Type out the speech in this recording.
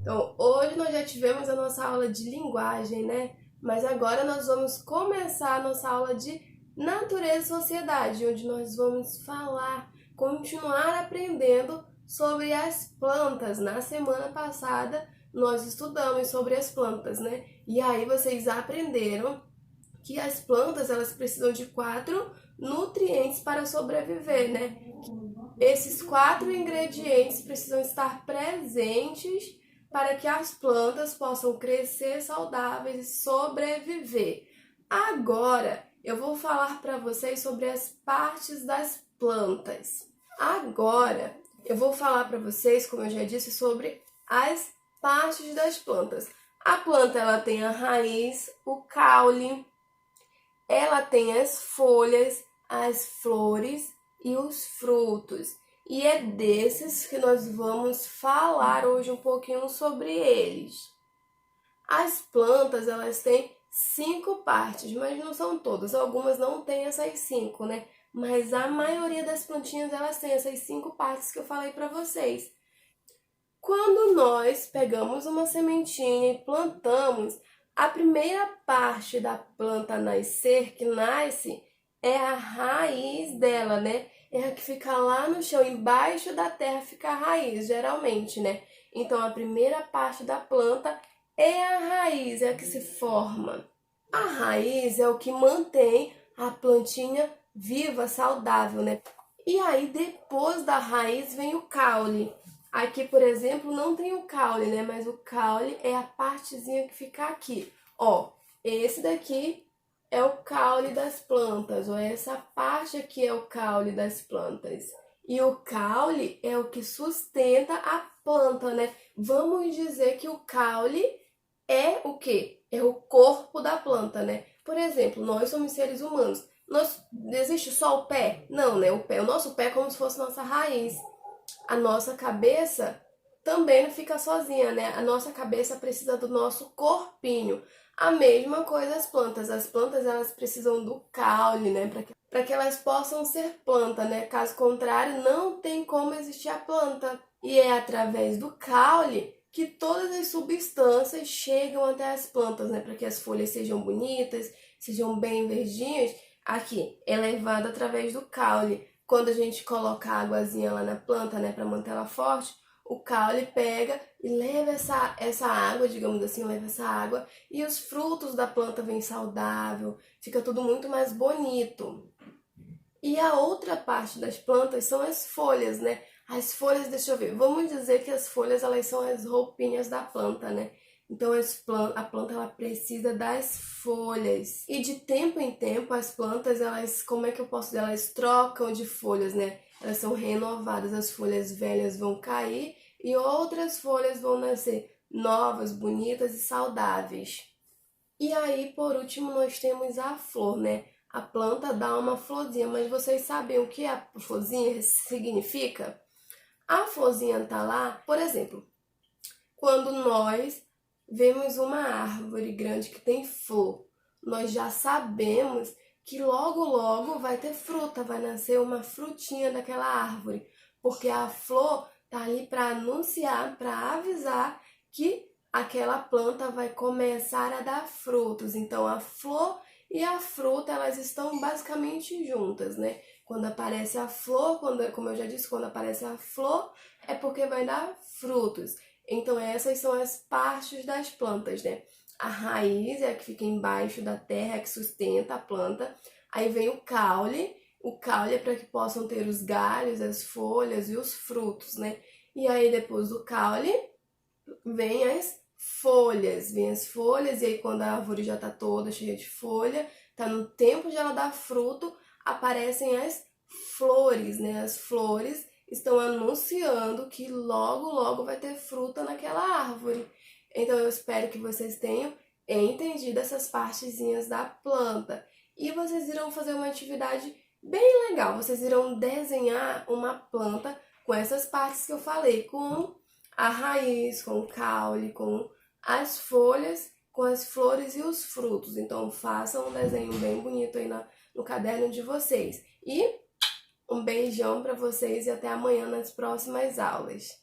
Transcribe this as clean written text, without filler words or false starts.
Então, hoje nós já tivemos a nossa aula de linguagem, né? Mas agora nós vamos começar a nossa aula de natureza e sociedade, onde nós vamos continuar aprendendo sobre as plantas. Na semana passada nós estudamos sobre as plantas, né? E aí vocês aprenderam que as plantas elas precisam de 4 nutrientes para sobreviver, né? Esses 4 ingredientes precisam estar presentes para que as plantas possam crescer saudáveis e sobreviver. Agora, eu vou falar para vocês sobre as partes das plantas. Agora, eu vou falar para vocês, como eu já disse, sobre as partes das plantas. A planta ela tem a raiz, o caule, ela tem as folhas, as flores e os frutos. E é desses que nós vamos falar hoje um pouquinho sobre eles. As plantas, elas têm 5 partes, mas não são todas. Algumas não têm essas 5, né? Mas a maioria das plantinhas, elas têm essas 5 partes que eu falei para vocês. Quando nós pegamos uma sementinha e plantamos, a primeira parte da planta nascer, que nasce, é a raiz dela, né? É a que fica lá no chão, embaixo da terra fica a raiz, geralmente, né? Então, a primeira parte da planta é a raiz, é a que se forma. A raiz é o que mantém a plantinha viva, saudável, né? E aí, depois da raiz, vem o caule. Aqui, por exemplo, não tem o caule, né? Mas o caule é a partezinha que fica aqui. Ó, esse daqui é o caule das plantas, ou essa parte aqui é o caule das plantas. E o caule é o que sustenta a planta, né? Vamos dizer que o caule é o quê? É o corpo da planta, né? Por exemplo, nós somos seres humanos. Existe só o pé? Não, né? O nosso pé é como se fosse nossa raiz. A nossa cabeça também não fica sozinha, né? A nossa cabeça precisa do nosso corpinho. A mesma coisa as plantas. As plantas elas precisam do caule, né? Para que elas possam ser planta, né? Caso contrário, não tem como existir a planta. E é através do caule que todas as substâncias chegam até as plantas, né? Para que as folhas sejam bonitas, sejam bem verdinhas. Aqui, é levado através do caule. Quando a gente coloca a águazinha lá na planta, né, para manter ela forte, o caule pega e leva essa água, digamos assim, leva essa água e os frutos da planta vêm saudável, fica tudo muito mais bonito. E a outra parte das plantas são as folhas, né? As folhas, deixa eu ver, vamos dizer que as folhas elas são as roupinhas da planta, né? Então a planta ela precisa das folhas. E de tempo em tempo as plantas, elas, como é que eu posso dizer? Elas trocam de folhas, né? Elas são renovadas, as folhas velhas vão cair e outras folhas vão nascer novas, bonitas e saudáveis. E aí, por último, nós temos a flor, né? A planta dá uma florzinha, mas vocês sabem o que a florzinha significa? A florzinha tá lá, por exemplo, quando nós vemos uma árvore grande que tem flor, nós já sabemos que logo logo vai ter fruta, vai nascer uma frutinha daquela árvore, porque a flor tá ali para anunciar, para avisar que aquela planta vai começar a dar frutos. Então a flor e a fruta, elas estão basicamente juntas, né? Quando aparece a flor, como eu já disse, quando aparece a flor, é porque vai dar frutos. Então essas são as partes das plantas, né? A raiz é a que fica embaixo da terra, é a que sustenta a planta. Aí vem o caule. O caule é para que possam ter os galhos, as folhas e os frutos, né? E aí depois do caule vem as folhas, e aí quando a árvore já tá toda cheia de folha, tá no tempo de ela dar fruto, aparecem as flores, né? As flores estão anunciando que logo, logo vai ter fruta naquela árvore. Então eu espero que vocês tenham entendido essas partezinhas da planta. E vocês irão fazer uma atividade bem legal. Vocês irão desenhar uma planta com essas partes que eu falei, com a raiz, com o caule, com as folhas, com as flores e os frutos. Então façam um desenho bem bonito aí no caderno de vocês. E um beijão para vocês e até amanhã nas próximas aulas.